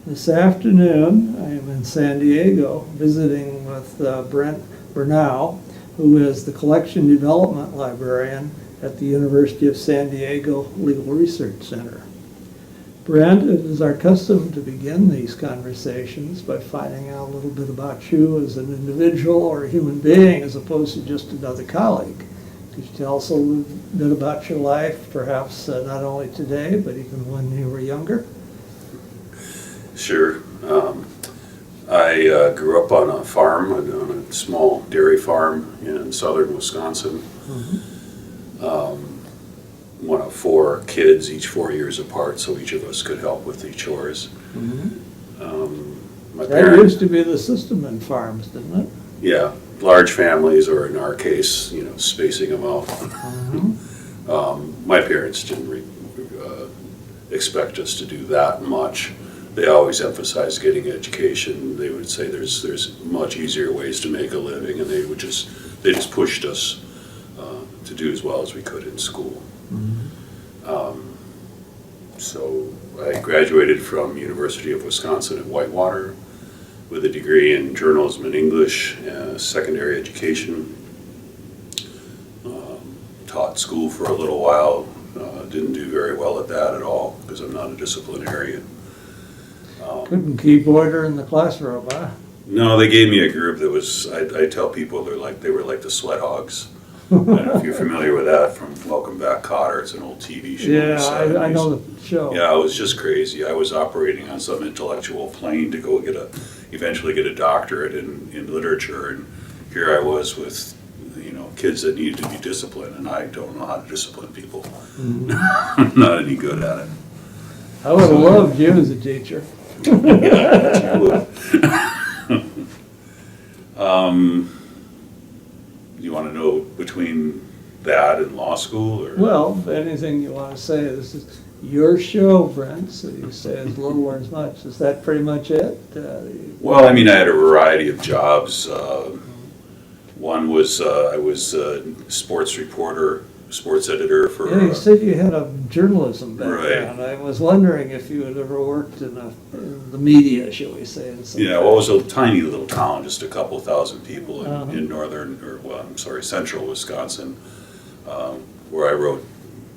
This afternoon, I am in San Diego visiting with Brent Bernau, who is the Collection Development Librarian at the University of San Diego Legal Research Center. Brent, it is our custom to begin these conversations by finding out a little bit about you as an individual or a human being as opposed to just another colleague. Could you tell us a little bit about your life, perhaps not only today, but even when you were younger? Sure. I grew up on a farm, on a small dairy farm in southern Wisconsin. One of four kids, each 4 years apart, so each of us could help with the chores. That used to be the system in farms, didn't it? Yeah, large families, or in our case, spacing them out. My parents didn't expect us to do that much. They always emphasized getting education. They would say there's much easier ways to make a living, and they just pushed us to do as well as we could in school. So I graduated from University of Wisconsin at Whitewater with a degree in journalism and English, secondary education. Taught school for a little while. Didn't do very well at that at all because I'm not a disciplinarian. Couldn't keep order in the classroom, huh? No, they gave me a group that was, I tell people they were like the sweat hogs. I don't know if you're familiar with that from Welcome Back, Kotter. It's an old TV show. Yeah, I know the show. Yeah, it was just crazy. I was operating on some intellectual plane to go eventually get a doctorate in literature, and here I was with kids that needed to be disciplined, and I don't know how to discipline people. I'm not any good at it. I would have loved you as a teacher. Yeah, you would. You want to know between that and law school? Or? Well, anything you want to say. This is your show, Brent, so you say as little or as much. Is that pretty much it? Well, I mean, I had a variety of jobs. One was I was a sports reporter, sports editor for... Yeah, you said you had a journalism background. Right. I was wondering if you had ever worked in the media, shall we say. Yeah, well, it was a tiny little town, just a couple thousand people in central Wisconsin, where I wrote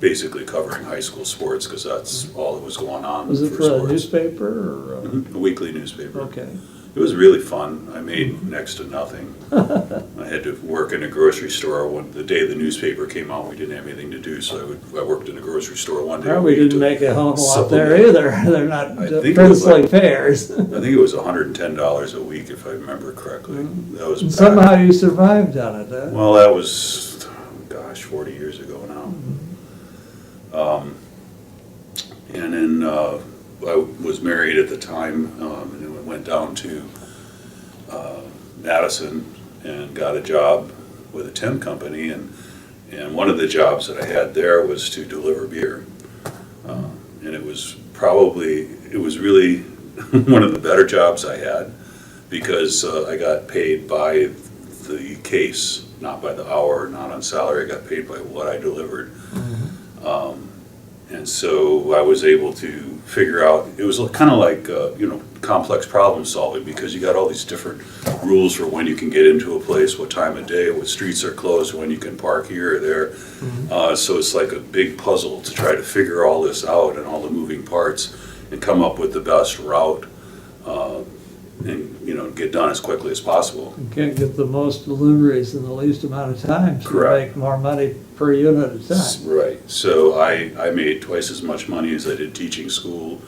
basically covering high school sports because that's all that was going on. Was it for sports. A newspaper? Or a weekly newspaper. Okay. It was really fun. I made next to nothing. I had to work in a grocery store. The day the newspaper came out, we didn't have anything to do, so I worked in a grocery store one day. Probably didn't make a hell of a lot there either. They're not princely fares. I think it was $110 a week, if I remember correctly. That was and somehow you survived on it, huh? Well, that was, 40 years ago now. And then I was married at the time, and then went down to Madison and got a job with a temp company, and one of the jobs that I had there was to deliver beer, and it was really one of the better jobs I had because I got paid by the case, not by the hour, not on salary. I got paid by what I delivered. And so I was able to figure out, it was kind of like, complex problem solving because you got all these different rules for when you can get into a place, what time of day, what streets are closed, when you can park here or there. So it's like a big puzzle to try to figure all this out and all the moving parts and come up with the best route and, get done as quickly as possible. You can't get the most deliveries in the least amount of time, so you make more money per unit at a time. Right. So I made twice as much money as I did teaching school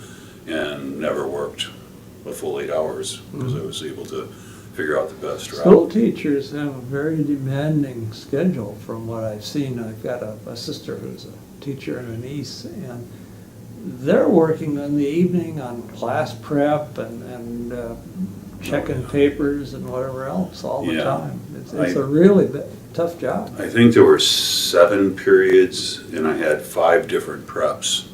and never worked a full 8 hours because I was able to figure out the best route. School teachers have a very demanding schedule from what I've seen. I've got a sister who's a teacher and a niece, and they're working in the evening on class prep and checking papers and whatever else all the time. It's a really tough job. I think there were 7 periods and I had 5 different preps.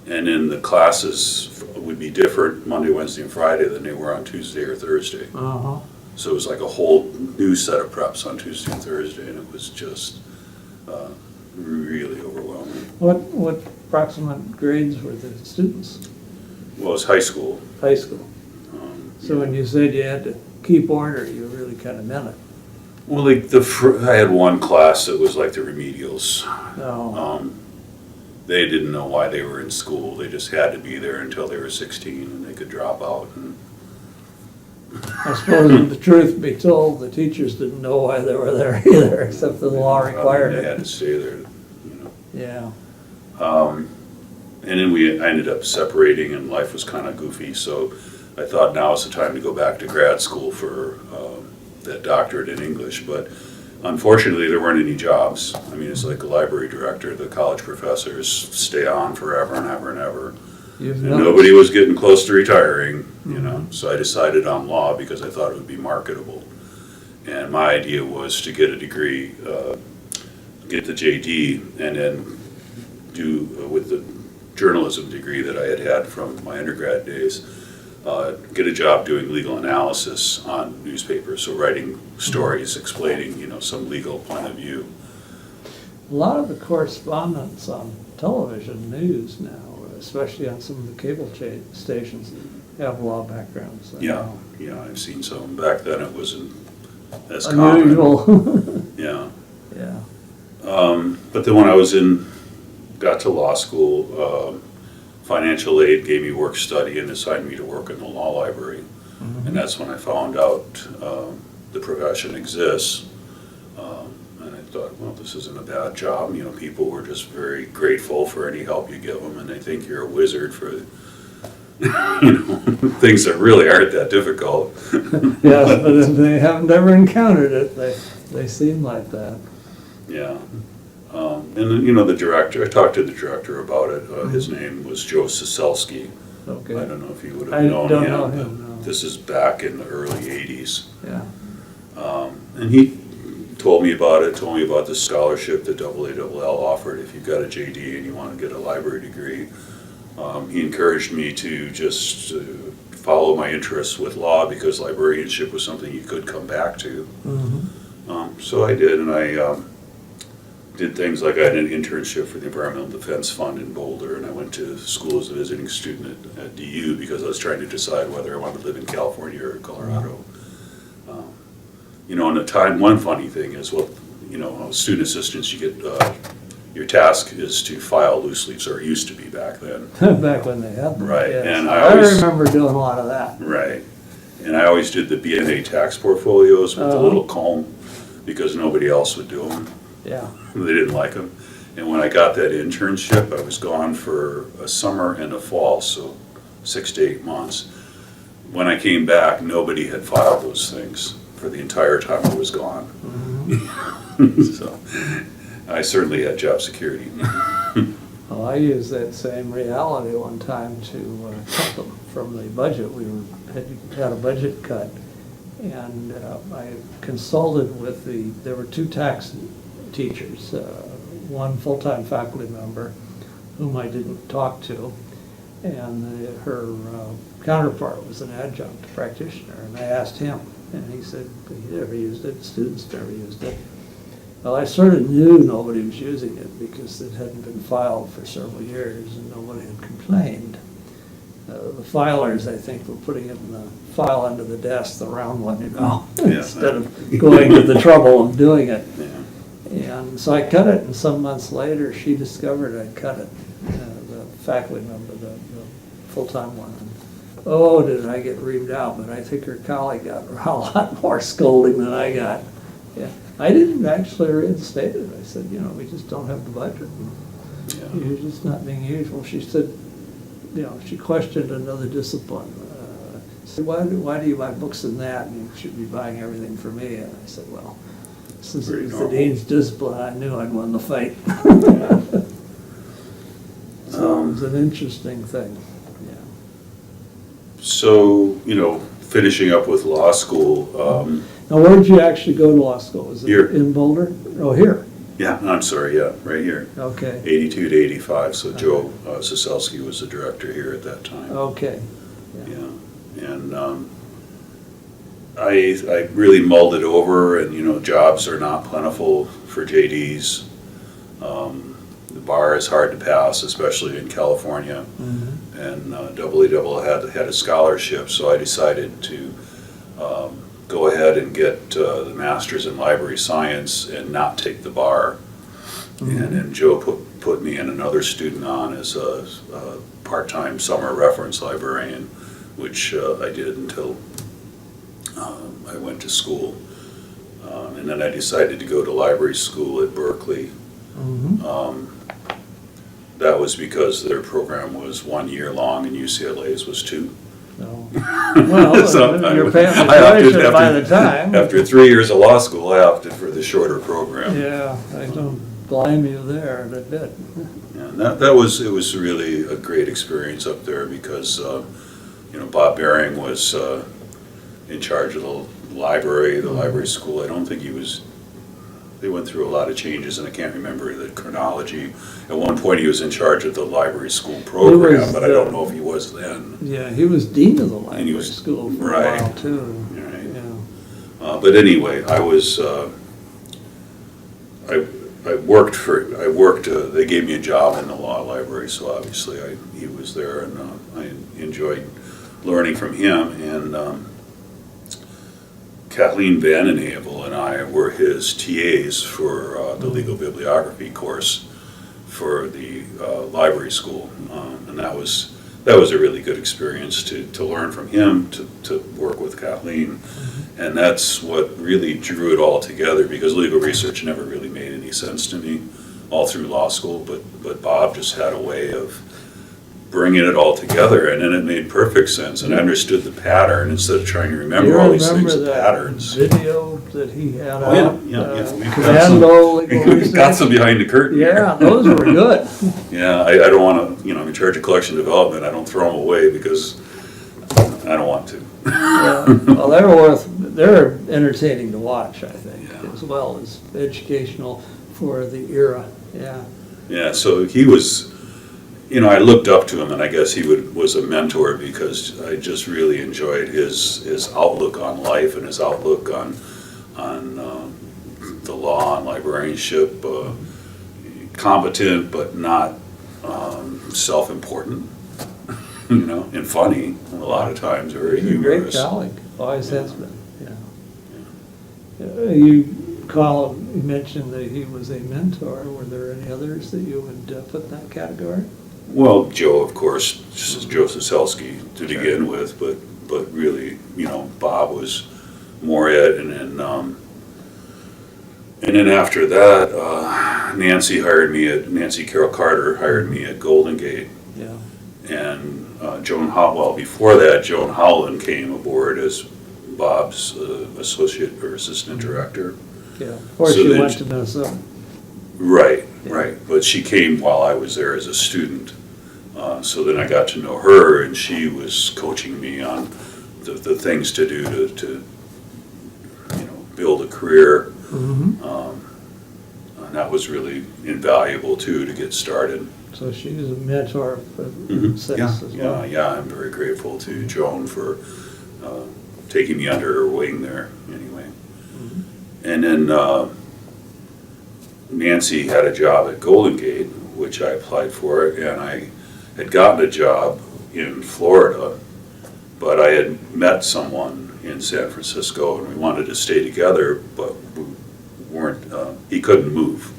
And then the classes would be different Monday, Wednesday, and Friday than they were on Tuesday or Thursday. So it was like a whole new set of preps on Tuesday and Thursday, and it was just really overwhelming. What approximate grades were the students? Well, it's high school. High school. So when you said you had to keep order, you really kind of meant it. Well, like I had one class that was like the remedials. No. They didn't know why they were in school. They just had to be there until they were 16 and they could drop out. And I suppose if the truth be told, the teachers didn't know why they were there either, except the law required they had to it. stay there, you know. Yeah. And then I ended up separating and life was kind of goofy. So I thought now is the time to go back to grad school for that doctorate in English. But unfortunately, there weren't any jobs. I mean, it's like a library director. The college professors stay on forever and ever and ever. You've And noticed. nobody was getting close to retiring, you know. So I decided on law because I thought it would be marketable. And my idea was to get a degree, get the JD, and then do with the journalism degree that I had had from my undergrad days, get a job doing legal analysis on newspapers, so writing stories explaining, you know, some legal point of view. A lot of the correspondents on television news now, especially on some of the cable stations, have law backgrounds. I Yeah, know. yeah, I've seen some. Back then it wasn't as common. Unusual. Yeah. Yeah. But then when I got to law school, financial aid gave me work study and assigned me to work in the law library. Mhm. And that's when I found out the profession exists. And I thought, well, this isn't a bad job. You know, people were just very grateful for any help you give them, and they think you're a wizard for, you know, things that really aren't that difficult. Yes, but if they haven't ever encountered it, they seem like that. Yeah. And then, you know, the director, I talked to the director about it. His name was Joe Siselski. Okay. I don't know if you would I have known don't him. know but him, no. This is back in the early 80s. Yeah. And he told me about it, told me about the scholarship that AALL offered if you've got a JD and you want to get a library degree. He encouraged me to just follow my interests with law because librarianship was something you could come back to. Mhm. So I did, and I did things like I had an internship for the Environmental Defense Fund in Boulder, and I went to school as a visiting student at DU because I was trying to decide whether I wanted to live in California or Colorado. You know, and one funny thing is, well, you know, student assistants, you get, your task is to file loose leaves, or it used to be back then. Back when they had them. Right, yes. and I remember doing a lot of that. Right, and I always did the BNA tax portfolios with the little comb because nobody else would do them. Yeah. They didn't like them. And when I got that internship, I was gone for a summer and a fall, so 6 to 8 months. When I came back, nobody had filed those things for the entire time I was gone. So I certainly had job security. Well, I used that same reality one time to cut them from the budget. We had a budget cut, and I consulted with there were 2 tax teachers, one full-time faculty member whom I didn't talk to, and her counterpart was an adjunct practitioner, and I asked him, and he said he never used it, students never used it. Well, I sort of knew nobody was using it because it hadn't been filed for several years and nobody had complained. The filers, I think, were putting it in the file under the desk, the round one, you know, instead of going to the trouble of doing it. Yeah. And so I cut it, and some months later, she discovered I'd cut it, the faculty member, the full-time one. And, oh, did I get reamed out, but I think her colleague got a lot more scolding than I got. Yeah, I didn't actually reinstate it. I said, you know, we just don't have the budget. Yeah. You're just not being useful. She said, you know, she questioned another discipline. Said, why do you buy books in that? And you should be buying everything for me. And I said, well, since it was the dean's discipline, I knew I'd won the fight. So it was an interesting thing. Yeah. So, you know, finishing up with law school, Now, where did you actually go to law school? Was it Here. in Boulder? Oh, here. yeah, I'm sorry, yeah, right here. Okay. 82 to 85, so Joe Siselski was the director here at that time. Okay. Yeah, and I really mulled it over, and, you know, jobs are not plentiful for JDs. The bar is hard to pass, especially in California. Mhm. and double had a scholarship, so I decided to go ahead and get the master's in library science and not take the bar. And then Joe put me and another student on as a part-time summer reference librarian, which I did until I went to school. And then I decided to go to library school at Berkeley. That was because their program was 1 year long and UCLA's was 2. No. Well, So your family I opted choice by the time. After 3 years of law school, I opted for the shorter program. Yeah, I don't blame you there a bit. And it was really a great experience up there because, Bob Baring was in charge of the library school. I don't think they went through a lot of changes, and I can't remember the chronology. At one point, he was in charge of the library school program, but I don't know if he was then. Yeah, he was dean of the library was- school for right. a while too. Right. Yeah. But anyway, I worked, they gave me a job in the law library, so obviously he was there, and I enjoyed learning from him. And Kathleen Vandenhavel and I were his TAs for the legal bibliography course for the library school, and that was a really good experience to learn from him, to work with Kathleen. And that's what really drew it all together, because legal research never really made any sense to me all through law school, but Bob just had a way of bringing it all together, and then it made perfect sense, and I understood the pattern instead of trying to remember all these things, the patterns. Video that he had Oh, yeah, out? yeah. We've Commando legal We've research? got some behind the curtain here. Yeah, those were good. Yeah, I don't want to, I'm in charge of collection development, I don't throw them away because I don't want to. Yeah. Well, they're entertaining to watch, I think, Yeah. as well as educational for the era, yeah. Yeah, so he was, I looked up to him, and I guess he was a mentor because I just really enjoyed his outlook on life and his outlook on the law and librarianship. Competent, but not self-important, and funny a lot of times, very He's a great humorous. colleague, always has been, yeah. You mentioned that he was a mentor. Were there any others that you would put in that category? Well, Joe, of course, Joe Soselsky to begin with, but really, Bob was more it, and then after that, Nancy Carroll Carter hired me at Golden Gate, Yeah. and before that, Joan Howland came aboard as Bob's associate or assistant director. Yeah, of course So you then went to Minnesota. Right, Yeah. right. But she came while I was there as a student. So then I got to know her, and she was coaching me on the things to do to build a career. And that was really invaluable too, to get started. So she was a mentor for since Yeah, as well. yeah, I'm very grateful to Joan for taking me under her wing there, anyway. And then Nancy had a job at Golden Gate, which I applied for, and I had gotten a job in Florida, but I had met someone in San Francisco, and we wanted to stay together, but we weren't, he couldn't move.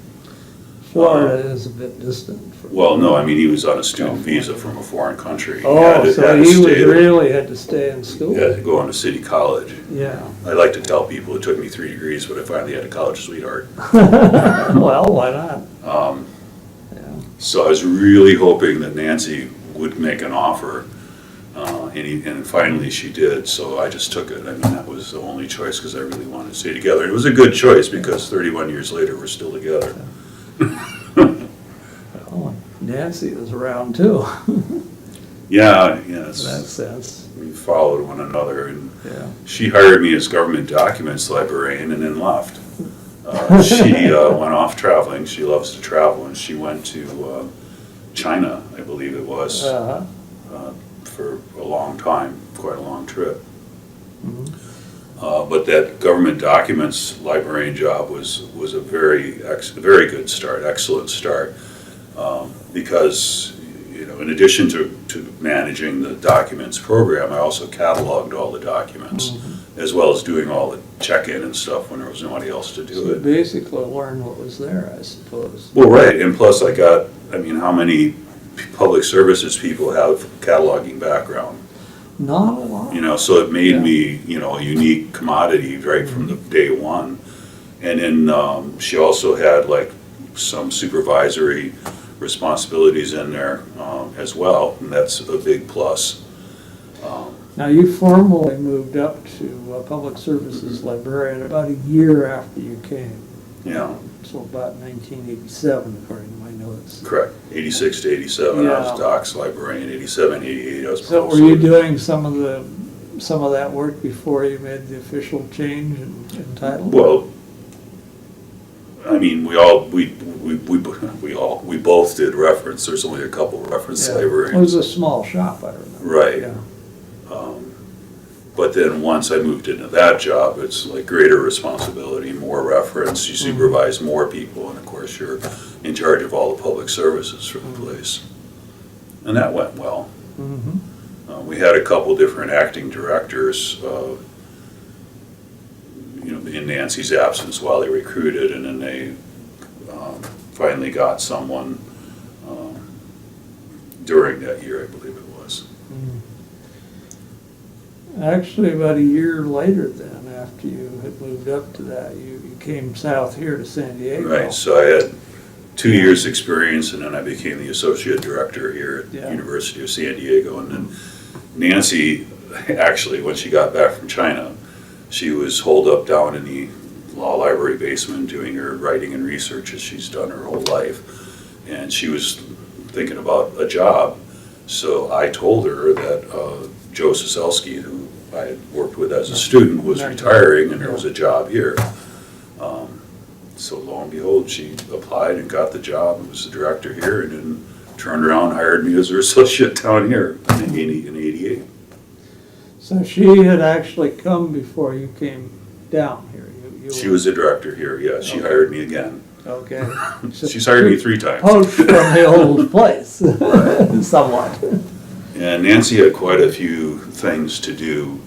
Florida is a bit distant. Well, no, I mean, he was on a student visa from a foreign country. Oh, so had to he stay there. really had to stay in school? He had to go on to city college. Yeah. I like to tell people it took me 3 degrees, but I finally had a college sweetheart. Well, why not? Yeah. So I was really hoping that Nancy would make an offer, and finally she did, so I just took it. I mean, that was the only choice, because I really wanted to stay together. It was a good choice, because 31 years later, we're still together. Oh, Nancy was around too, Yeah, in that yes, sense, we followed one another, and yeah. she hired me as government documents librarian and then left. She went off traveling. She loves to travel, and she went to China, I believe it was, Uh-huh. for a long time, quite a long trip. Mhm. But that government documents librarian job was a very good start, excellent start, because in addition to managing the documents program, I also cataloged all the documents, as well as doing all the check-in and stuff when there was nobody else to So do you it. basically learned what was there, I suppose. Well, right, and plus how many public services people have cataloging background? Not a lot. So it made Yeah. me, a unique commodity right from the day one. And then she also had like some supervisory responsibilities in there as well, and that's a big plus. Now, you formally moved up to public services librarian about a year after you came. Yeah, So about 1987, according to my notes. correct. 86 to 87, I was Yeah. docs librarian. 87, 88, I was. So public were you service. doing some of that work before you made the official change in title? Well, I mean, we both did reference. There's only a couple reference Yeah. It was librarians. a small shop, I remember. Right. Yeah. But then once I moved into that job, it's like greater responsibility, more reference, you supervise more people, and of course, you're in charge of all the public services for the place. And that went well. Mhm. We had a couple different acting directors, in Nancy's absence while they recruited, and then they finally got someone during that year, I believe it was. Actually, about a year later then, after you had moved up to that, you came south here to San Diego. Right, so I had 2 years' experience, and then I became the associate director here at the Yeah. University of San Diego. And then Nancy, actually, when she got back from China, she was holed up down in the law library basement doing her writing and research as she's done her whole life. And she was thinking about a job. So I told her that Joe Siselsky, who I had worked with as a student, was retiring, and there was a job here. So lo and behold, she applied and got the job, and was the director here, and then turned around and hired me as her associate down here in '88. So she had actually come before you came down here. You She were- was the director here, yeah, she Okay. hired me again. Okay. She's hired me 3 times. Poached from the old place, somewhat. And Nancy had quite a few things to do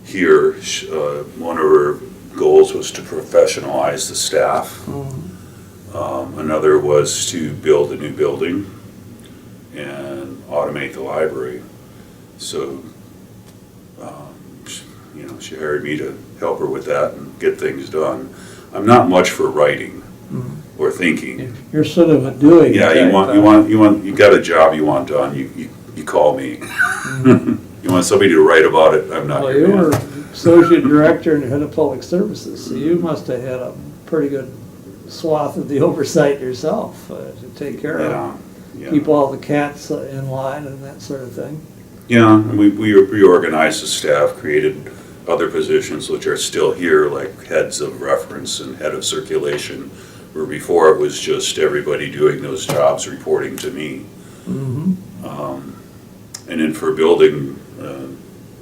here. One of her goals was to professionalize the staff. Another was to build a new building and automate the library. So, she hired me to help her with that and get things done. I'm not much for writing or thinking. You're sort of a doing. Yeah, type, you got a job you want done, you call me. You want somebody to write about it, I'm not Well, your you were man. associate director and head of public services, so you must have had a pretty good swath of the oversight yourself to take care of. Yeah, Keep all the cats in line and that sort of thing. yeah, and we reorganized the staff, created other positions which are still here, like heads of reference and head of circulation, where before it was just everybody doing those jobs reporting to me. And then for building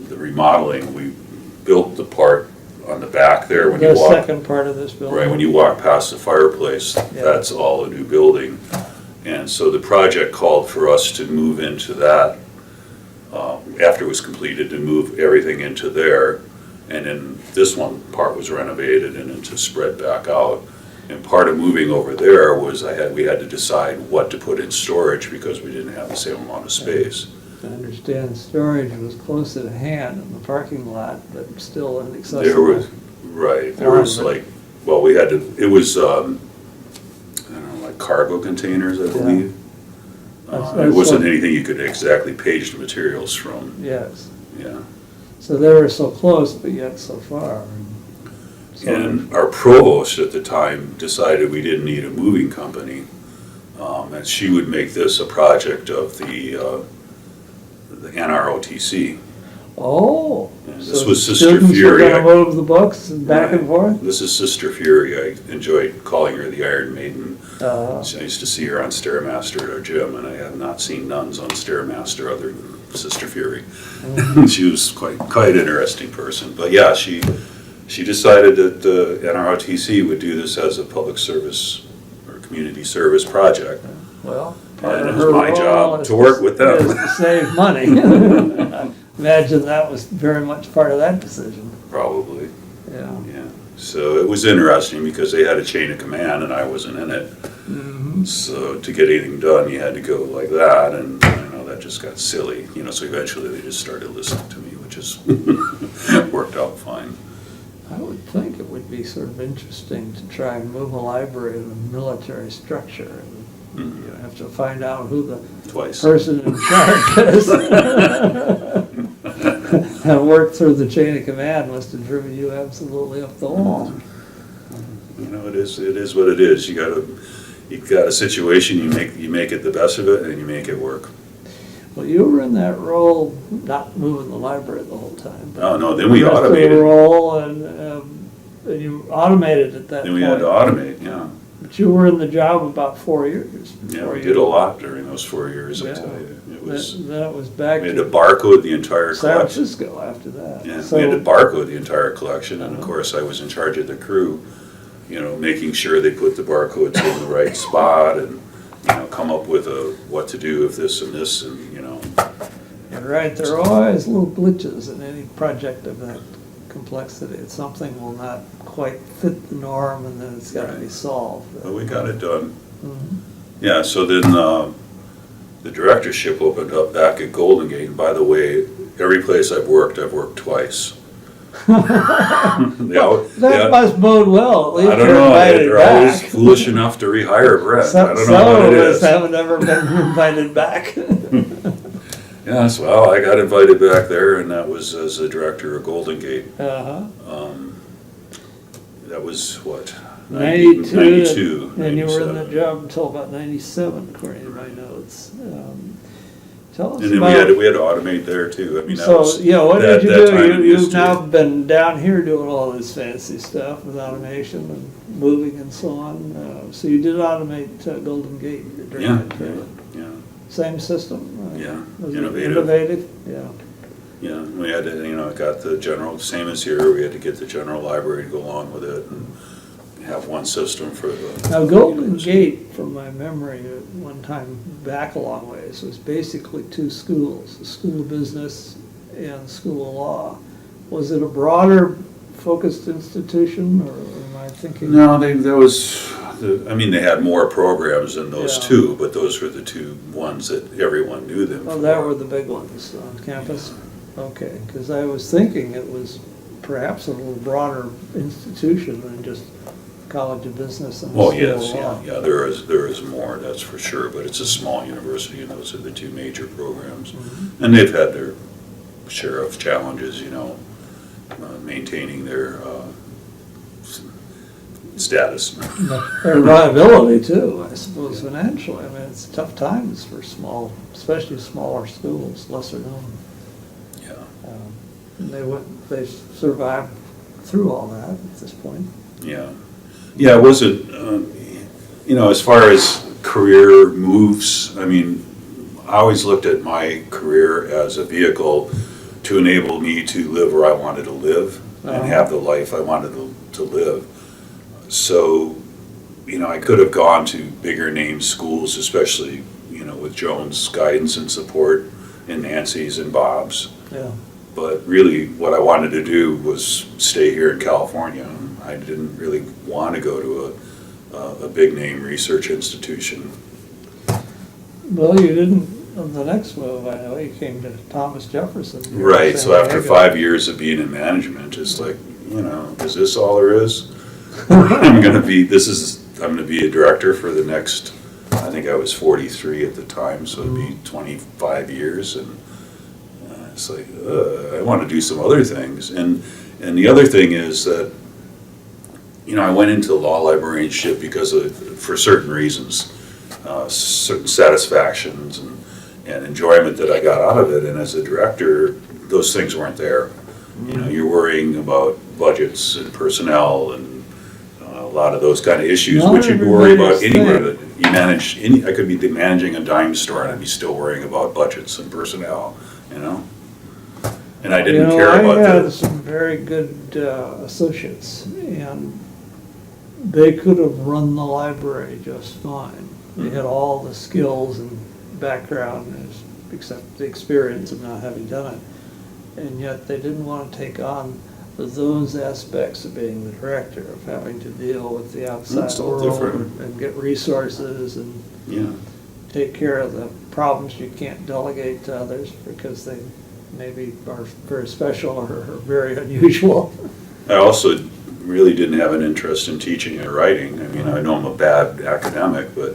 the remodeling, we built the part on the back there when you The walk. second part of this building. Right, when you walk past the fireplace, Yeah. that's all a new building. And so the project called for us to move into that, after it was completed, to move everything into there. And then this one part was renovated and then to spread back out. And part of moving over there was we had to decide what to put in storage because we didn't have the same amount of space. I understand storage was close at hand in the parking lot, but still inaccessible. There was, right, there was like, well, we had to, it was, I don't know, like cargo containers, I believe. It wasn't anything you could exactly page the materials from, Yes, yeah. so they were so close, but yet so far. So- And our provost at the time decided we didn't need a moving company, and she would make this a project of the NROTC. Oh. And so this was the Sister students were Fury. gonna move the books back and forth? This is Sister Fury. I enjoyed calling her the Iron Maiden. Uh, I used to see her on Stairmaster at our gym, and I have not seen nuns on Stairmaster other than Sister Fury. She was quite interesting person. But yeah, she decided that the NROTC would do this as a public service or community service project. Well, part And of it was her my role job is to work with them. is to save money. Imagine that was very much part of that decision, Probably, yeah. yeah. So it was interesting because they had a chain of command and I wasn't in it. Mhm. So to get anything done, you had to go like that, and I know that just got silly, so eventually they just started listening to me, which is, worked out fine. I would think it would be sort of interesting to try and move a library in a military structure. And you have to find out who the Twice. person in charge is. And work through the chain of command must have driven you absolutely up the wall. It is what it is. You've got a situation, you make it the best of it, and you make it work. Well, you were in that role, not moving the library the whole time. Oh, no, then we The rest of the automated. role, and you automated at that Then point. we had to automate, yeah. But you were in the job about 4 years. Yeah, before we you- did a lot during those 4 years, I Yeah. tell you. It was, Then it was back we had to to barcode the entire San collection. Francisco after that. Yeah, So- we had to barcode the entire collection, and of Uh-huh. course, I was in charge of the crew, making sure they put the barcodes in the right spot and, come up with what to do if this and this, and, You're right, there are always little glitches in any project of that complexity. Something will not quite fit the norm, and then it's got to be Right. solved. but we got it done. Mhm. Yeah, so then the directorship opened up back at Golden Gate, and by the way, every place I've worked twice. That must bode well, at least I don't you're know, invited they're always back. foolish enough to rehire Brent. I Some don't know what of it us is. haven't ever been invited back. Yes, well, I got invited back there, and that was as the director of Golden Gate. Uh-huh. That was what? 92, and you were in 97. that job until about 97, according to my notes. Tell us And then about. we had to automate there too. I mean, that So, was, what that- did you that do? time in You've history. now been down here doing all this fancy stuff with automation and moving and so on. So you did automate Golden Gate during Yeah, that period. yeah, Same system? Yeah, Was it innovative. Innovative, yeah. yeah. We had to, got the general, same as here, we had to get the general library to go along with it and have one system for the. Now, Golden Gate, from my memory, at one time back a long ways, was basically two schools, the School of Business and School of Law. Was it a broader focused institution, or am I thinking? No, they had more programs than those Yeah. two, but those were the two ones that everyone knew them Oh, for. that were the big ones on campus? Okay, because I was thinking it was perhaps a little broader institution than just College of Business and the Oh, School yes, of Law. yeah, there is more, that's for sure, but it's a small university, and those are the two major programs. Mhm. And they've had their share of challenges, maintaining their status. Their viability too, I suppose, financially. I mean, it's tough times for especially smaller schools, lesser known. Yeah. And they survived through all that at this point. Yeah. Yeah, it wasn't, as far as career moves, I mean, I always looked at my career as a vehicle to enable me to live where I wanted to live and have the life I wanted to live. So, I could have gone to bigger name schools, especially, with Joan's guidance and support, and Nancy's and Bob's. Yeah. But really, what I wanted to do was stay here in California. I didn't really want to go to a big name research institution. Well, you didn't, on the next move, I know, you came to Thomas Jefferson. here in Right, San so after Diego. 5 years of being in management, it's like, is this all there is? I'm gonna be a director for the next, I think I was 43 at the time, so it'd be 25 years, and it's like, I want to do some other things. And the other thing is that, I went into the law librarianship for certain reasons, certain satisfactions and enjoyment that I got out of it. And as a director, those things weren't there. You're worrying about budgets and personnel and a lot of those kind of issues, Not which you'd worry about everybody's anywhere. thing. I could be managing a dime store and I'd be still worrying about budgets and personnel, And I didn't care about I had that. some very good associates, and they could have run the library just fine. They had all the skills and background, except the experience of not having done it. And yet they didn't want to take on those aspects of being the director, of having to deal with the outside It's all world different. and get resources and Yeah. take care of the problems you can't delegate to others because they maybe are very special or very unusual. I also really didn't have an interest in teaching and writing. I mean, I know I'm a bad academic, but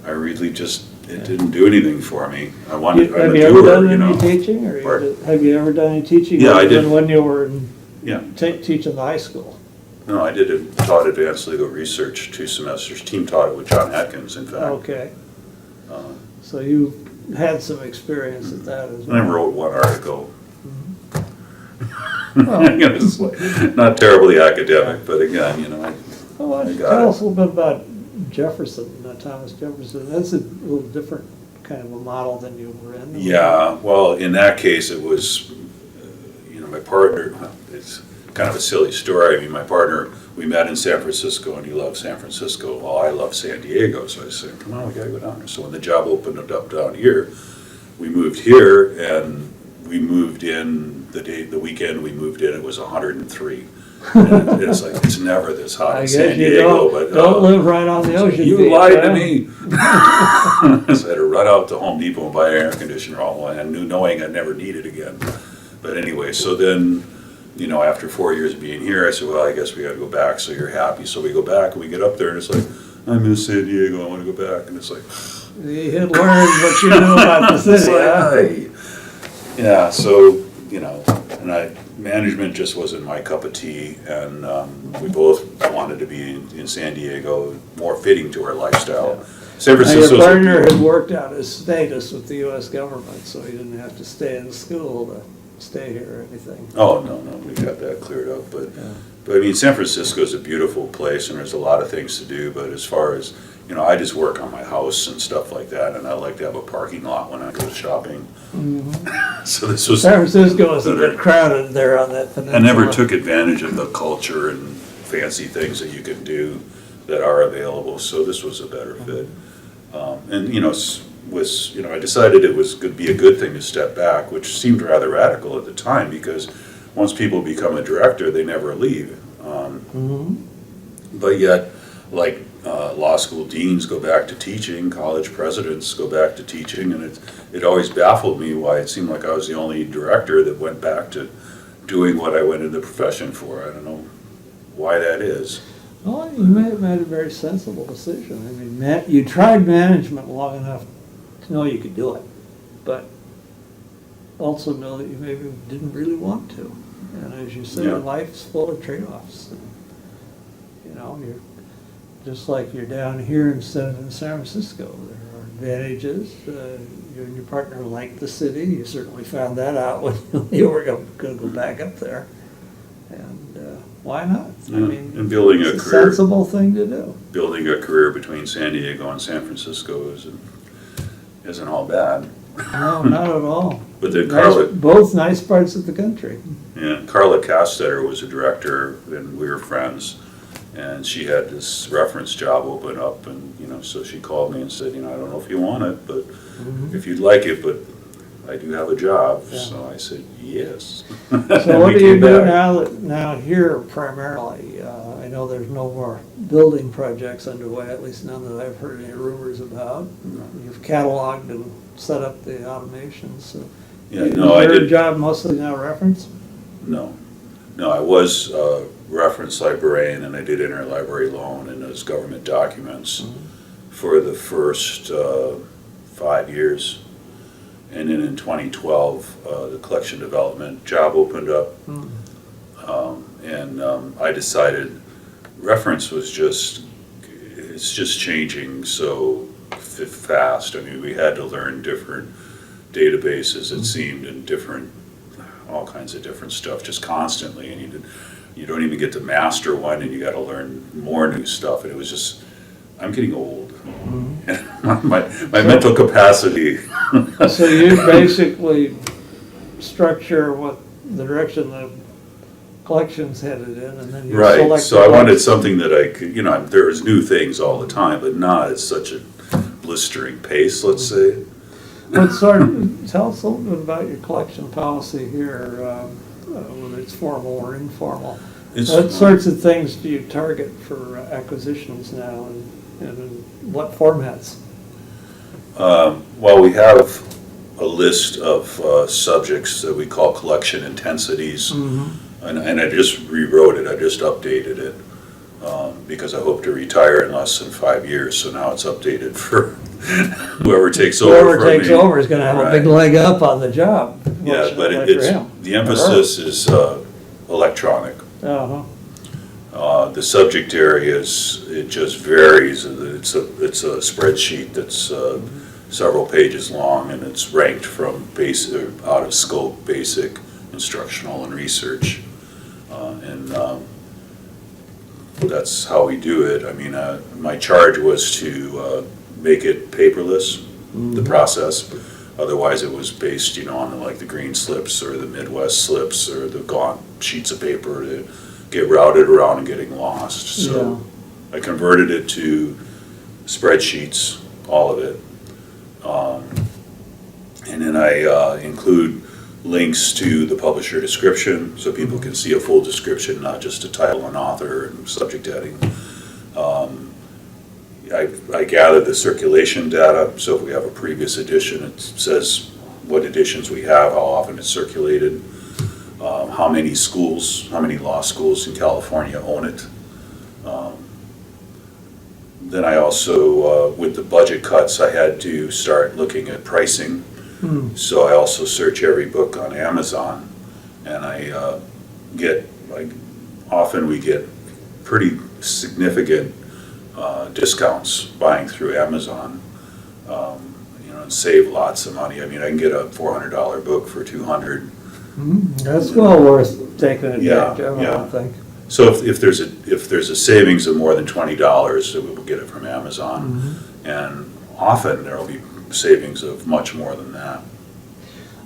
I really just, it didn't do anything for me. I'm a Have you ever doer, done you know. any teaching, or Pardon? have you ever done any teaching? Yeah, I other did. than when you were in Yeah. teaching the high school? No, I taught advanced legal research 2 semesters. Team taught it with John Atkins, in fact. Okay, Uh, so you had some experience at that as And I well. wrote one article. Well- You know, it's like, not terribly academic, but again, you know, Well, why don't you got tell it. us a little bit about Jefferson, Thomas Jefferson. That's a little different kind of a model than you were in. yeah, well, in that case, it was, you know, my partner, it's kind of a silly story. I mean, my partner, we met in San Francisco, and he loved San Francisco. Well, I love San Diego, so I said, come on, we gotta go down there. So when the job opened up down here, we moved here, and we moved in the weekend we moved in, it was 103. And it's like, it's never this hot I in guess San you Diego, but. don't live right on the ocean. You beach, lied to huh? me. So I had to run out to Home Depot and buy an air conditioner all and knowing I'd never need it again. But anyway, so then, you know, after 4 years of being here, I said, well, I guess we gotta go back, so you're happy. So we go back and we get up there and it's like, I miss San Diego, I wanna go back. And it's like, You had learned what you knew about the it's city, like, huh? "Hey." Yeah, so, you know, and management just wasn't my cup of tea, and we both wanted to be in San Diego, more fitting to our lifestyle. San Now, your Francisco's a- partner had worked out his status with the US government, so he didn't have to stay in school to stay here or anything. Oh, no, we got that cleared up, but I mean, San Francisco's a beautiful place, and there's a lot of things to do, but as far as, you know, I just work on my house and stuff like that, and I like to have a parking lot when I go shopping. So this was. San Francisco is a bit crowded there on that peninsula. I never took advantage of the culture and fancy things that you can do that are available, so this was a better fit. And, you know, I decided it was could be a good thing to step back, which seemed rather radical at the time, because once people become a director, they never leave. But yet, like, law school deans go back to teaching, college presidents go back to teaching, and it always baffled me why it seemed like I was the only director that went back to doing what I went into the profession for. I don't know why that is. Well, you may have made a very sensible decision. I mean, you tried management long enough to know you could do it, but also know that you maybe didn't really want to. And as you say, Yeah. life's full of trade-offs. And, you know, you're just like you're down here instead of in San Francisco. There are advantages. You and your partner like the city. You certainly found that out when you were going to go back up there. And why not? I Yeah, mean, and building a it's career. sensible thing to do. Building a career between San Diego and San Francisco isn't all bad. No, not at all. But then Nice- Carla, both nice parts of the country. yeah, Carla Castetter was a director, and we were friends, and she had this reference job open up, and, you know, so she called me and said, you know, I don't know if you want it, but if you'd like it, but I do have a job. Yeah. So I said, yes. So what do you do now here primarily? I know there's no more building projects underway, at least none that I've heard any rumors about. You've cataloged and set up the automations, so. Yeah, no, I Is your did. job mostly now reference? No, I was a reference librarian, and I did interlibrary loan and those government documents for the first 5 years. And then in 2012, the collection development job opened up. And I decided reference was it's just changing so fast. I mean, we had to learn different databases, it seemed, and all kinds of different stuff, just constantly. And you don't even get to master one, and you got to learn more new stuff. And it was just, I'm getting old. And my mental capacity. So you basically structure what the direction the collection's headed in, and then you Right, select. so I wanted something that I could, you know, there was new things all the time, but not at such a blistering pace, let's say. What sort of, tell us a little bit about your collection policy here, whether it's formal or informal. What sorts of things do you target for acquisitions now, and in what formats? Well, we have a list of subjects that we call collection intensities, and I just rewrote it, I just updated it, because I hope to retire in less than 5 years, so now it's updated for whoever takes over Whoever from me. takes over is gonna have a big leg up on the job. Yeah, but fortunately for it's, him. the emphasis is electronic. Uh-huh. The subject areas, it just varies. It's a spreadsheet that's several pages long, and it's ranked from basic, out of scope, basic, instructional, and research. And that's how we do it. I mean, my charge was to make it paperless, the process. Otherwise, it was based, on like the green slips or the Midwest slips or the gaunt sheets of paper that get routed around and getting lost. So I converted it to spreadsheets, all of it. And then I include links to the publisher description so people can see a full description, not just a title and author and subject heading. I gather the circulation data, so if we have a previous edition, it says what editions we have, how often it's circulated, how many schools, how many law schools in California own it. Then I also, with the budget cuts, I had to start looking at pricing. So I also search every book on Amazon, and I often we get pretty significant discounts buying through Amazon, and save lots of money. I mean, I can get a $400 book for $200. That's well worth taking advantage of, I think. So if there's a savings of more than $20, we will get it from Amazon, and often there will be savings of much more than that.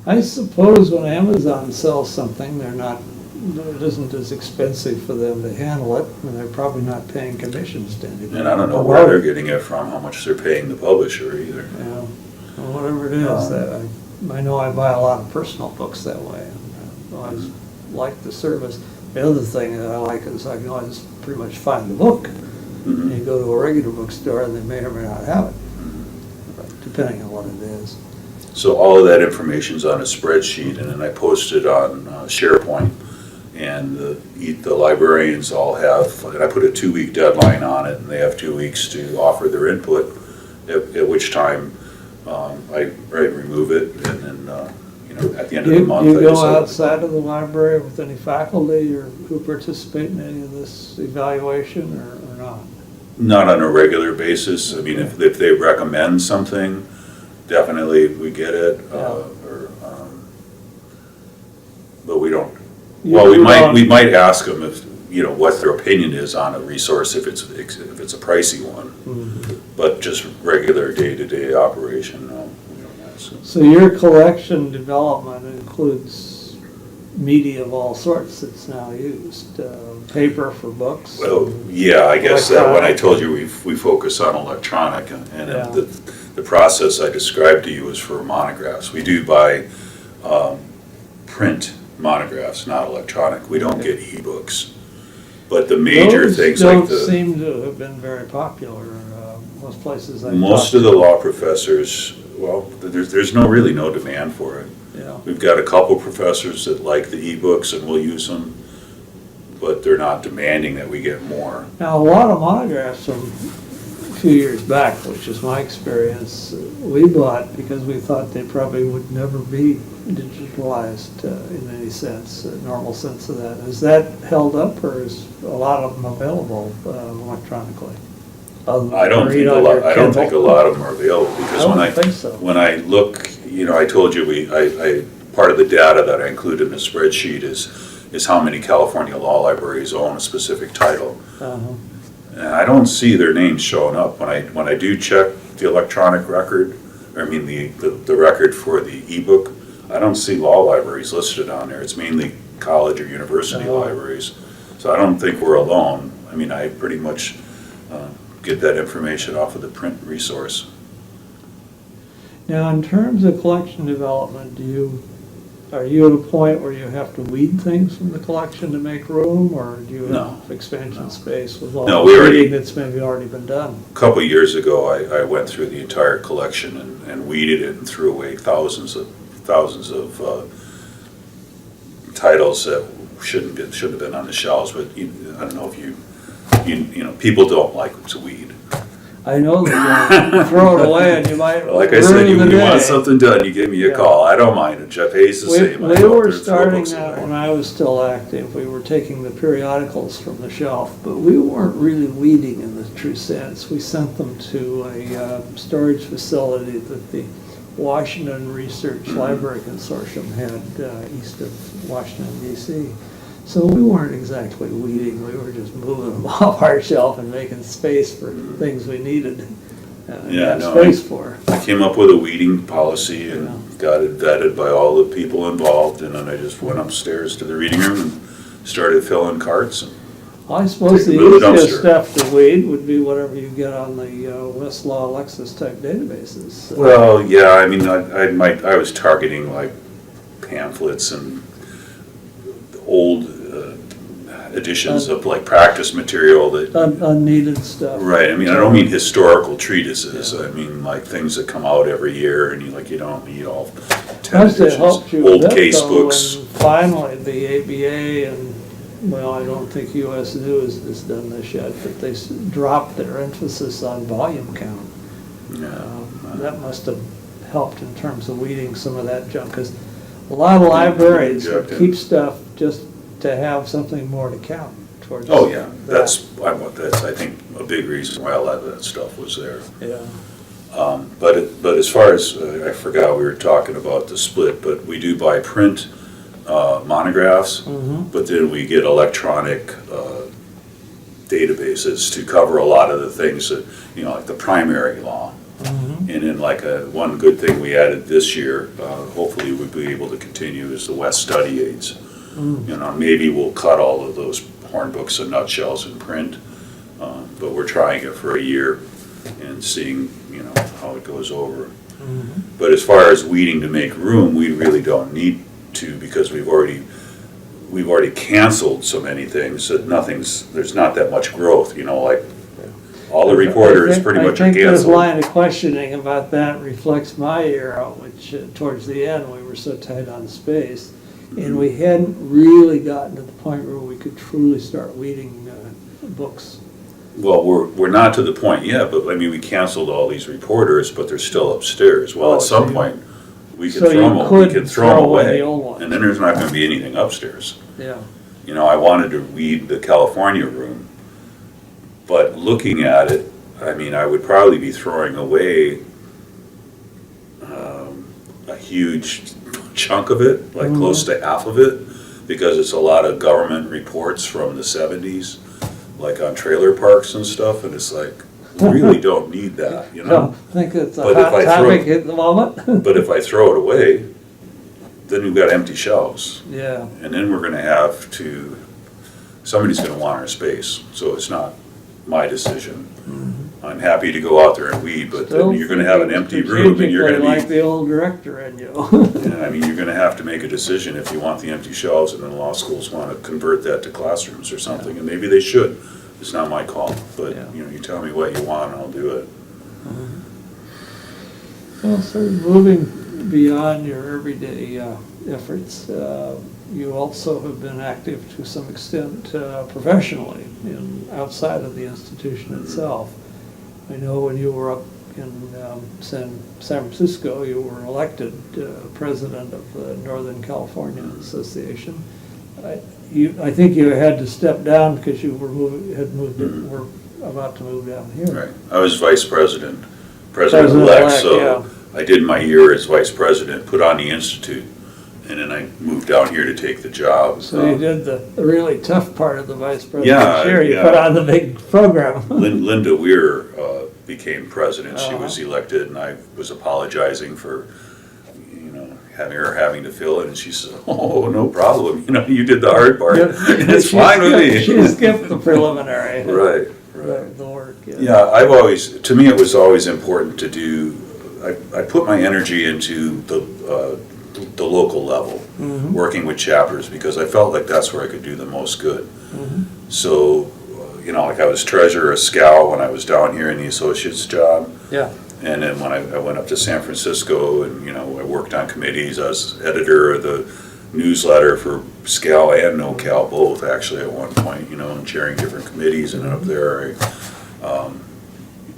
I suppose when Amazon sells something, it isn't as expensive for them to handle it, and they're probably not paying commissions to anybody. And I don't know where they're getting it from, how much they're paying the publisher either. Yeah, well, whatever it is, I know I buy a lot of personal books that way, and I always like the service. The other thing that I like is I can always pretty much find the book. You go to a regular bookstore and they may or may not have it, depending on what it is. So all of that information's on a spreadsheet, and then I post it on SharePoint, and the librarians all have, and I put a 2-week deadline on it, and they have 2 weeks to offer their input, at which time I remove it, and then at the end of the month. You go outside of the library with any faculty or who participate in any of this evaluation or not? Not on a regular basis. I mean, if they recommend something, definitely we get it. But we don't. Well, we might ask them if what their opinion is on a resource if it's a pricey one. But just regular day-to-day operation, no. So your collection development includes media of all sorts that's now used, paper for books? Well, yeah, I guess that when I told you we focus on electronic, and the process I described to you is for monographs. We do buy print monographs, not electronic. We don't get e-books. But the major things like Those don't seem to have been very popular most places I most of the law professors, well, there's really no demand for it. Yeah. We've got a couple professors that like the e-books and will use them, but they're not demanding that we get more. Now, a lot of monographs from a few years back, which is my experience, we bought because we thought they probably would never be digitalized in any sense, normal sense of that. Is that held up, or is a lot of them available electronically? I don't think a lot of them are available, because when I look, I told you part of the data that I include in the spreadsheet is how many California law libraries own a specific title. And I don't see their names showing up when I do check the electronic record. I mean the record for the ebook. I don't see law libraries listed on there. It's mainly college or university libraries. So I don't think we're alone. I mean, I pretty much get that information off of the print resource. Now, in terms of collection development, are you at a point where you have to weed things from the collection to make room, or do you No. have expansion space with all No, the we already- weeding that's maybe already been done? A couple of years ago, I went through the entire collection and weeded it and threw away thousands of titles that should have been on the shelves, but I don't know if you know, people don't like to weed. I know that you throw it away and you might Like I said, ruin the you want day. something done, you give me a Yeah. call. I don't mind it. Jeff Hayes the same. I We go up were there and throw starting books that away. when I was still active. We were taking the periodicals from the shelf, but we weren't really weeding in the true sense. We sent them to a storage facility that the Washington Research Library Consortium had east of Washington DC. So we weren't exactly weeding, we were just moving them off our shelf and making space for things we needed. Yeah, had no, space for. I came up with a weeding policy and Yeah. got it vetted by all the people involved, and then I just went upstairs to the reading room and started filling carts. I suppose the Take 'em to the easiest dumpster. stuff to weed would be whatever you get on the Westlaw Lexus type databases. Well, yeah, I mean, I was targeting like pamphlets and old editions of like practice material that, Unneeded stuff. right, I mean, I don't mean historical treatises, I mean like things that come out every year and you don't need all 10 Must have editions. helped you a Old bit, case though, books. when finally the ABA and, well, I don't think US News has done this yet, but they dropped their emphasis on volume count. Yeah. That must have helped in terms of weeding some of that junk, because a lot of libraries would Yeah. keep stuff just to have something more to count towards. Oh, yeah, that. that's, I think, a big reason why a lot of that stuff was there. Yeah. But as far as, I forgot, we were talking about the split, but we do buy print monographs, but then we get electronic databases to cover a lot of the things that, like the primary law. And then like one good thing we added this year, hopefully we'll be able to continue, is the West Study Aids. Maybe we'll cut all of those horn books and nutshells in print, but we're trying it for a year and seeing, how it goes over. But as far as weeding to make room, we really don't need to, because we've already canceled so many things that there's not that much growth, like all the reporters pretty much are I think this canceled. line of questioning about that reflects my era, which towards the end, we were so tight on space. And we hadn't really gotten to the point where we could truly start weeding books. Well, we're not to the point yet, but I mean, we canceled all these reporters, but they're still upstairs. Well, Oh, at so some you- point, we can so you throw them, could we can throw throw them away away. the old ones. And then there's not gonna be anything upstairs. Yeah. I wanted to weed the California room, but looking at it, I mean, I would probably be throwing away a huge chunk of it, like close to half of it, because it's a lot of government reports from the 70s, like on trailer parks and stuff, and it's like, we really don't need that, Don't think it's a But if hot I throw- topic at the moment. But if I throw it away, then we've got empty shelves, Yeah. and then we're gonna have to, somebody's gonna want our space, so it's not my decision. I'm happy to go out there and weed, but Still then you're gonna have an empty room, and you're strategically gonna like be, the old director in you. yeah, I mean, you're gonna have to make a decision if you want the empty shelves, and then law schools wanna convert that to classrooms or something, and maybe they should. It's not my call, but, Yeah. you tell me what you want, and I'll do it. Well, sort of moving beyond your everyday efforts, you also have been active to some extent professionally outside of the institution itself. I know when you were up in San Francisco, you were elected president of the Northern California Association. I think you had to step down because you were were about to move down here. Right, I was vice president, President-elect, president-elect, so yeah. I did my year as vice president, put on the institute, and then I moved down here to take the job. So you did the really tough part of the vice Yeah, president. Sure, you yeah. put on the big program. Linda Weir became president, she Uh-huh. was elected, and I was apologizing for, having to fill it, and she said, oh, no problem, you did the hard part, it's fine with me. She skipped the preliminary. Right. The work, yeah. Yeah, to me, it was always important to do I put my energy into the local level, working with chapters, because I felt like that's where I could do the most good. So, like I was treasurer of SCAL when I was down here in the associate's job. Yeah. And then when I went up to San Francisco and, I worked on committees, I was editor of the newsletter for SCAL and NoCal, both actually at one point, and chairing different committees. And then up there, I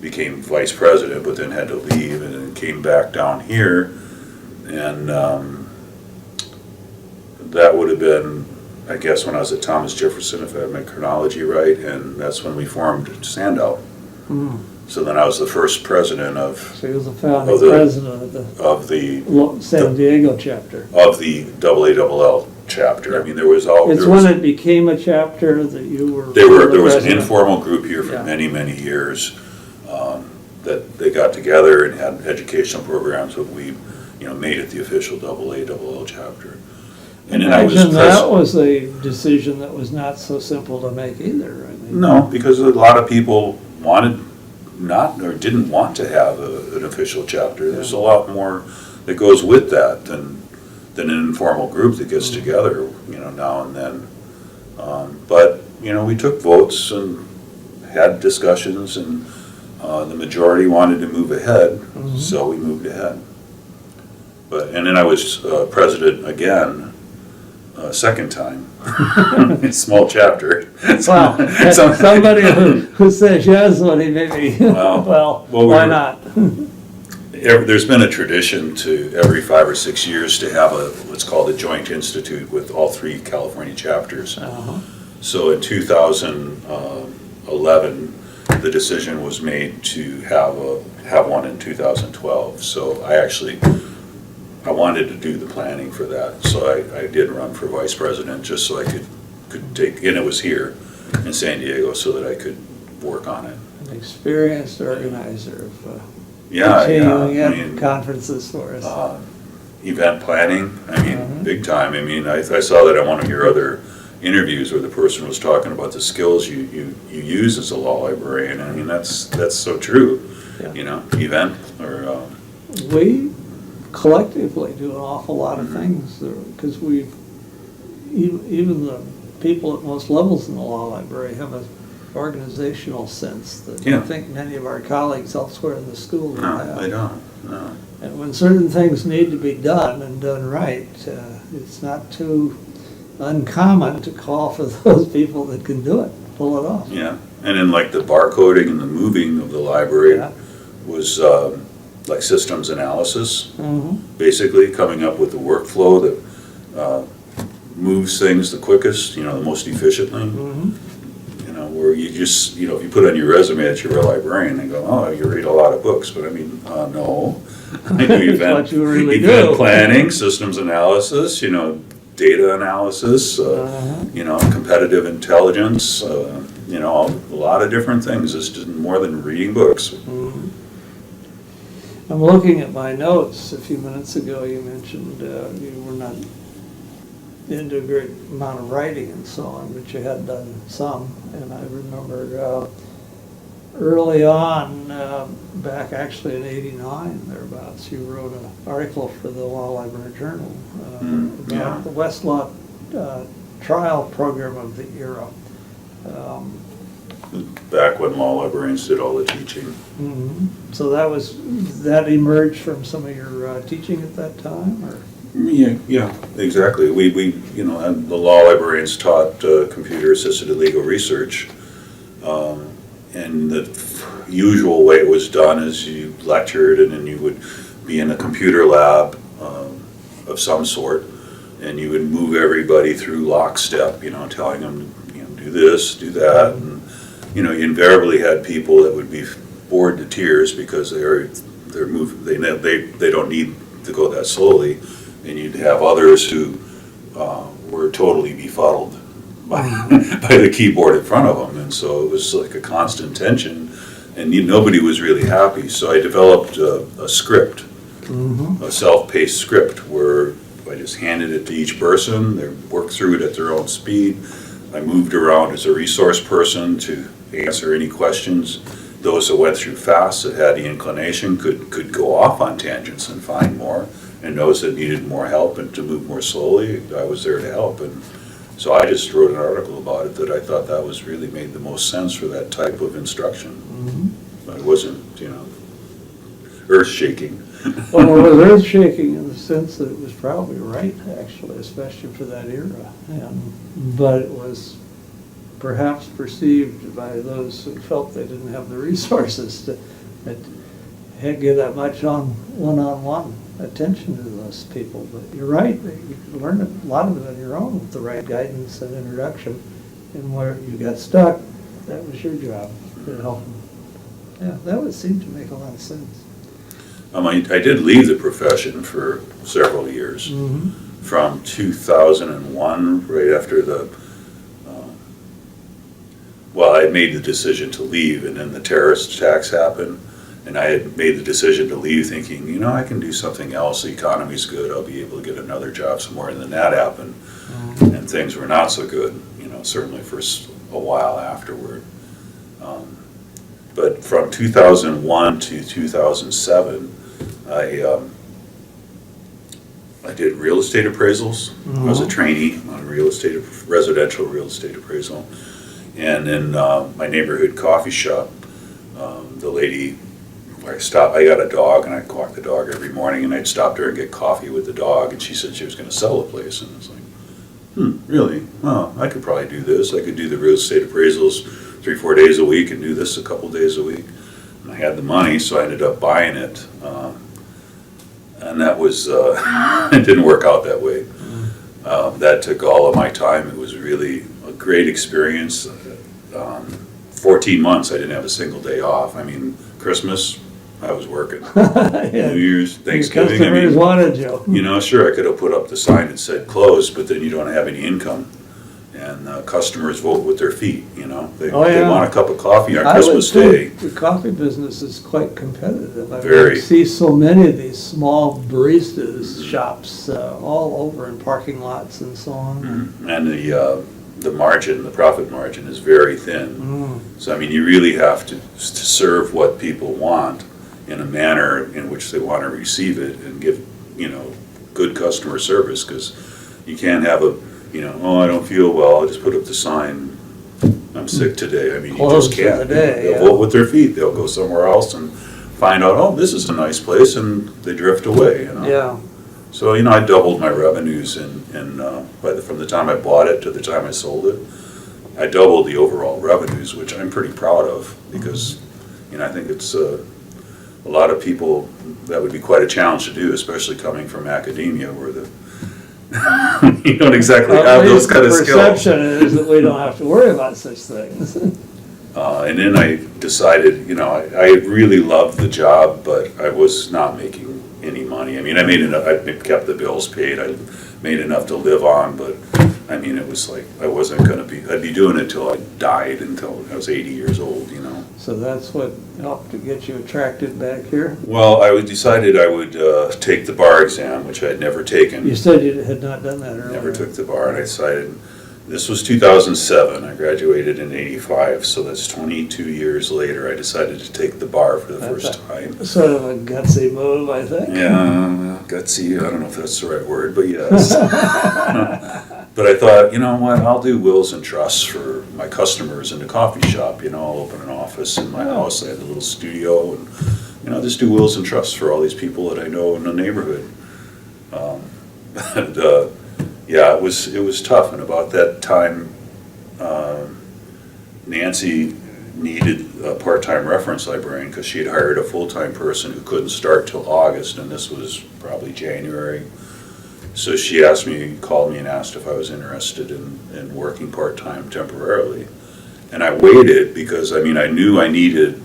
became vice president, but then had to leave and then came back down here. And that would have been, I guess, when I was at Thomas Jefferson, if I have my chronology right, and that's when we formed Sandow. So then I was the first president of. So he was the founding president of the San Diego chapter. Of the AALL chapter. I mean, there was all. It's when it became a chapter that you were. There was an informal group here for many, many years that they got together and had educational programs that we, made it the official AALL chapter. And then I was that was a decision that was not so simple to make either. I mean. No, because a lot of people wanted not or didn't want to have an official chapter. There's a lot more that goes with that than an informal group that gets together, now and then. But we took votes and had discussions, and the majority wanted to move ahead, so we moved ahead. And then I was president again. Second time, small chapter. Well, somebody who says yes when he maybe, well, why not? There's been a tradition to every 5 or 6 years to have what's called a joint institute with all 3 California chapters. So in 2011, the decision was made to have one in 2012. So I wanted to do the planning for that, so I did run for vice president just so I could take, and it was here in San Diego, so that I could work on it. An experienced organizer of continuing conferences for us. Event planning, big time. I saw that on one of your other interviews where the person was talking about the skills you use as a law librarian. That's so true. Event or. We collectively do an awful lot of things, because even the people at most levels in the law library have an organizational sense that I think many of our colleagues elsewhere in the school don't have. No, they don't. No. And when certain things need to be done and done right, it's not too uncommon to call for those people that can do it, pull it off. Yeah, and then like the barcoding and the moving of the library was like systems analysis, basically coming up with the workflow that moves things the quickest, the most efficiently. Where you just, if you put on your resume that you're a librarian, they go, oh, you read a lot of books, but no. I do event planning, systems analysis, data analysis, competitive intelligence, a lot of different things. It's just more than reading books. I'm looking at my notes. A few minutes ago you mentioned you were not into a great amount of writing and so on, but you had done some. And I remember early on, back actually in '89, thereabouts, you wrote an article for the Law Library Journal about the Westlaw trial program of the era. Back when law librarians did all the teaching. So that emerged from some of your teaching at that time, or? Yeah, exactly. We the law librarians taught computer-assisted legal research, and the usual way it was done is you lectured, and then you would be in a computer lab of some sort, and you would move everybody through lockstep, telling them, do this, do that, and you invariably had people that would be bored to tears because they're moving, they don't need to go that slowly. And you'd have others who were totally befuddled by the keyboard in front of them. And so it was like a constant tension, and nobody was really happy. So I developed a script, a self-paced script, where I just handed it to each person. They worked through it at their own speed. I moved around as a resource person to answer any questions those that went through fast, that had the inclination, could go off on tangents and find more. And those that needed more help and to move more slowly, I was there to help. And so I just wrote an article about it that I thought that was really made the most sense for that type of instruction. Mm-hmm. It wasn't, earth-shaking. Well, it was earth-shaking in the sense that it was probably right, actually, especially for that era. But it was perhaps perceived by those who felt they didn't have the resources to give that much one-on-one attention to those people. But you're right, you can learn a lot of it on your own with the right guidance and introduction. And where you got stuck, that was your job to help them. Yeah, that would seem to make a lot of sense. I did leave the profession for several years. Mm-hmm. From 2001, right after I had made the decision to leave, and then the terrorist attacks happened, and I had made the decision to leave thinking, I can do something else, the economy's good, I'll be able to get another job somewhere, and then that happened, and things were not so good, certainly for a while afterward. But from 2001 to 2007, I did real estate appraisals. I was a trainee on residential real estate appraisal. And in my neighborhood coffee shop, the lady, I got a dog, and I'd walk the dog every morning, and I'd stop there and get coffee with the dog, and she said she was going to sell the place. And I was like, really? Well, I could probably do this. I could do the real estate appraisals 3-4 days a week and do this a couple days a week. And I had the money, so I ended up buying it. And that was, it didn't work out that way. That took all of my time. It was really a great experience. 14 months, I didn't have a single day off. Christmas, I was working. Yeah. New Year's, Thanksgiving. Your customers wanted you. Sure, I could have put up the sign that said closed, but then you don't have any income. And customers vote with their feet, They want a cup of coffee on Christmas Day. The coffee business is quite competitive. Very. I see so many of these small baristas shops all over in parking lots and so on. And the profit margin is very thin. So, you really have to serve what people want in a manner in which they want to receive it and give, good customer service, because you can't have I don't feel well, I'll just put up the sign, I'm sick today. You just can't. They'll vote with their feet. They'll go somewhere else and find out, this is a nice place, and they drift away, Yeah. So, I doubled my revenues from the time I bought it to the time I sold it. I doubled the overall revenues, which I'm pretty proud of, because, I think it's a lot of people, that would be quite a challenge to do, especially coming from academia, where you don't exactly have those kind of skills. The perception is that we don't have to worry about such things. And then I decided, I really loved the job, but I was not making any money. I made enough, I kept the bills paid, I made enough to live on, but it was like, I wasn't going to I'd be doing it till I died, until I was 80 years old, So that's what helped to get you attracted back here? Well, I decided I would take the bar exam, which I had never taken. You said you had not done that earlier. Never took the bar, and I decided, this was 2007, I graduated in 85, so that's 22 years later, I decided to take the bar for the first time. Sort of a gutsy move, I think. Yeah, gutsy, I don't know if that's the right word, but yes. But I thought, what, I'll do wills and trusts for my customers in the coffee shop, I'll open an office in my house, I had a little studio, and, I'll just do wills and trusts for all these people that I know in the neighborhood. Yeah, it was tough, and about that time, Nancy needed a part-time reference librarian, because she had hired a full-time person who couldn't start till August, and this was probably January. So she called me and asked if I was interested in working part-time temporarily. And I waited, because I knew I needed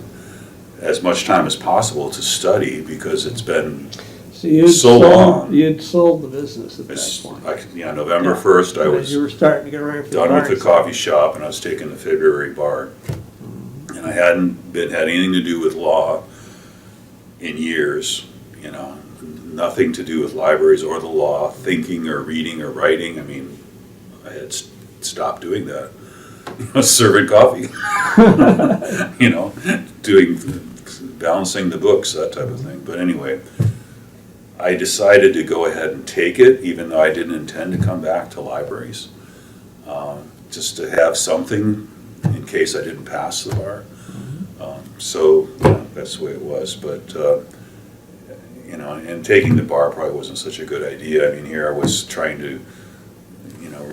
as much time as possible to study, because it's been so long. You'd sold the business at that point. November 1st, I was you were starting to get ready for done with the coffee shop, and I was taking the February bar. And I hadn't had anything to do with law in years, nothing to do with libraries or the law, thinking or reading or writing. I had stopped doing that. serving coffee, balancing the books, that type of thing. But anyway, I decided to go ahead and take it, even though I didn't intend to come back to libraries, just to have something in case I didn't pass the bar. So that's the way it was. But and taking the bar probably wasn't such a good idea. I mean, here I was trying to,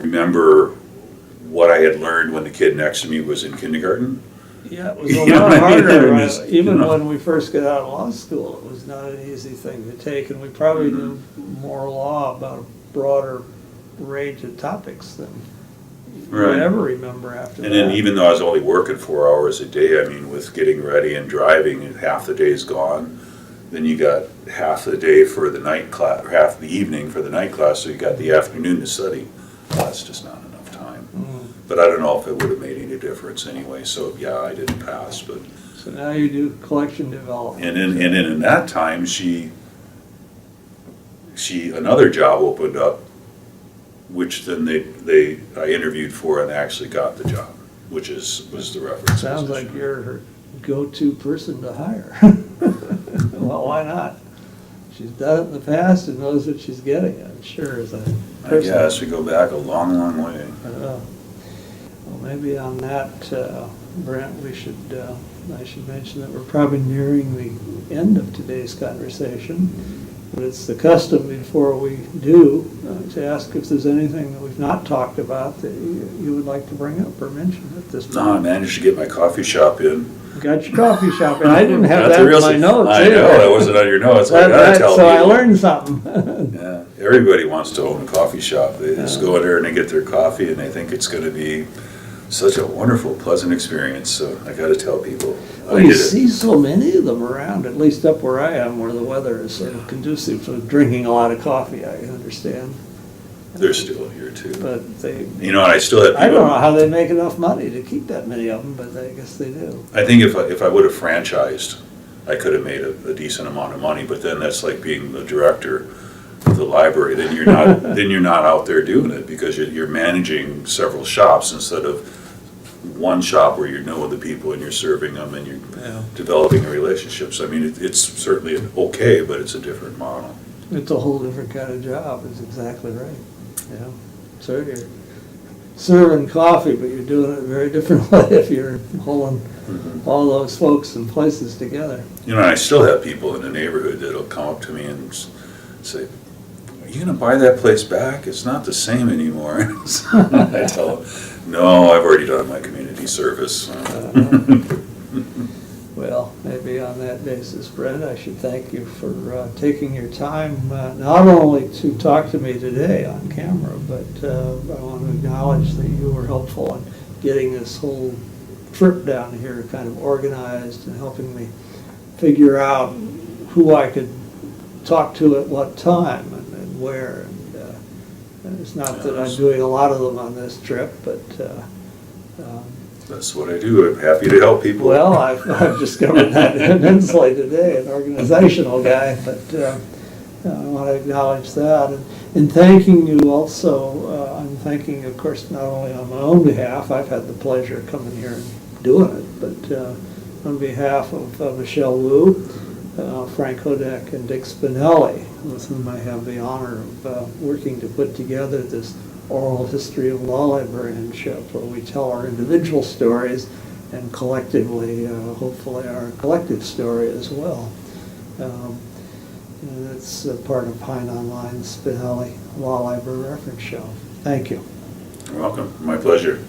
remember what I had learned when the kid next to me was in kindergarten. Yeah, it was a lot harder. Even when we first got out of law school, it was not an easy thing to take, and we probably knew more law about a broader range of topics than you ever remember after that. And then even though I was only working 4 hours a day, I mean, with getting ready and driving, and half the day's gone. Then you got half the day for the night class, or half the evening for the night class, so you got the afternoon to study. Well, that's just not enough time. But I don't know if it would have made any difference anyway, so yeah, I didn't pass. But so now you do collection development. And in that time, another job opened up, which then I interviewed for and actually got the job, which was the reference. Sounds position. like you're her go-to person to hire. Well, why not? She's done it in the past and knows what she's getting, I'm sure, as a person. I guess we go back a long, long way. Well, maybe on that, Brent, I should mention that we're probably nearing the end of today's conversation. But it's the custom before we do to ask if there's anything that we've not talked about that you would like to bring up or mention at this point. No, I managed to get my coffee shop in. Got your coffee shop in. I didn't have that in my notes. I know, that wasn't on your notes. I gotta tell so people. I learned something. Yeah, everybody wants to own a coffee shop. They just go in there and they get their coffee and they think it's gonna be such a wonderful, pleasant experience. So I gotta tell people. Well, you see so many of them around, at least up where I am, where the weather is sort of conducive to drinking a lot of coffee, I understand. They're still here too. But they, and I still have people. I don't know how they make enough money to keep that many of them, but I guess they do. I think if I would have franchised, I could have made a decent amount of money, but then that's like being the director of the library. Then you're not out there doing it because you're managing several shops instead of one shop where you know the people and you're serving them and you're developing relationships. I mean, it's certainly okay, but it's a different model. It's a whole different kind of job, is exactly right. Yeah, so you're serving coffee, but you're doing it a very different way if you're holding all those folks and places together. I still have people in the neighborhood that'll come up to me and say, "Are you gonna buy that place back? It's not the same anymore." I tell them, "No, I've already done my community service." Well, maybe on that basis, Brent, I should thank you for taking your time, not only to talk to me today on camera, but I want to acknowledge that you were helpful in getting this whole trip down here kind of organized and helping me figure out who I could talk to at what time and where. And it's not that I'm doing a lot of them on this trip, but that's what I do. I'm happy to help people. well, I've discovered that immensely today, an organizational guy, but I want to acknowledge that. And thanking you also, I'm thanking, of course, not only on my own behalf, I've had the pleasure of coming here and doing it, but on behalf of Michelle Wu, Frank Hodak, and Dick Spinelli, with whom I have the honor of working to put together this oral history of law librarianship, where we tell our individual stories and collectively, hopefully, our collective story as well. And it's part of Pine Online's Spinelli Law Library Reference Show. Thank you. You're welcome. My pleasure.